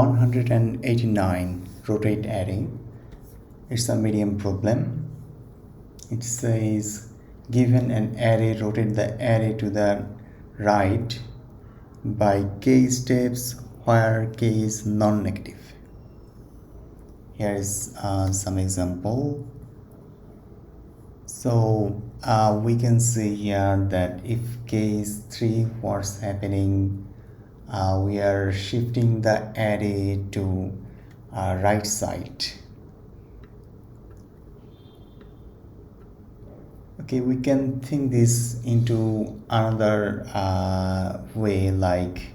189 rotate array. It's a medium problem. It says given an array, rotate the array to the right by k steps where k is non-negative. Here is some example. So we can see here that if k is 3, what's happening? We are shifting the array to right side. Okay, we can think this into another way, like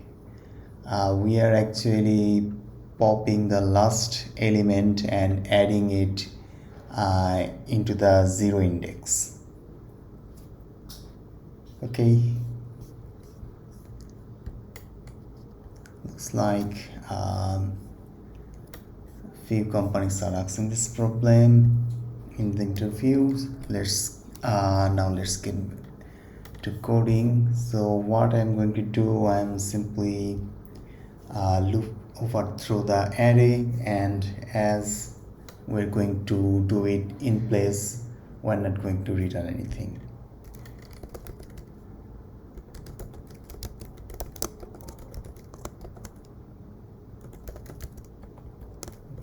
we are actually popping the last element and adding it into the 0 index. Okay, looks like few companies are asking this problem in the interviews. Now let's get to coding. So what I'm going to do, I'm simply loop over through the array, and as we're going to do it in place, we're not going to return anything.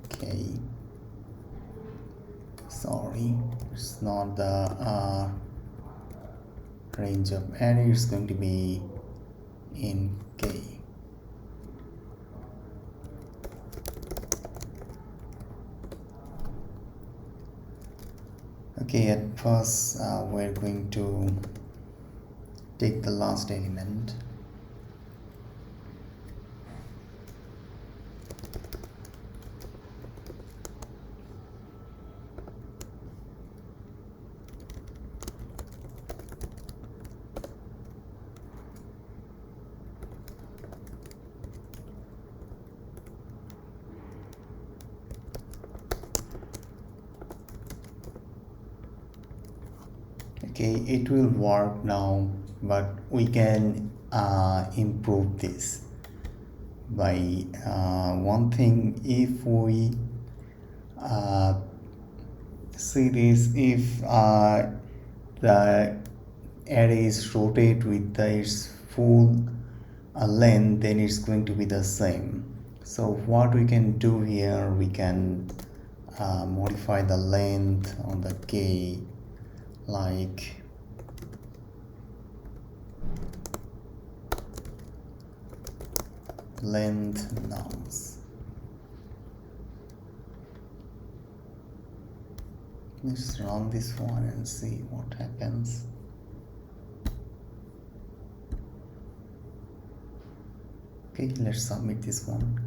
Okay, sorry, it's not the range of array, it's going to be in k. Okay, at first we're going to take the last element. Okay, it will work now, but we can improve this by one thing. If we see this, if the array is rotate with its full length, then it's going to be the same. So what we can do here, we can modify the length on the k, like length nums. Let's run this one and see what happens. Okay, let's submit this one.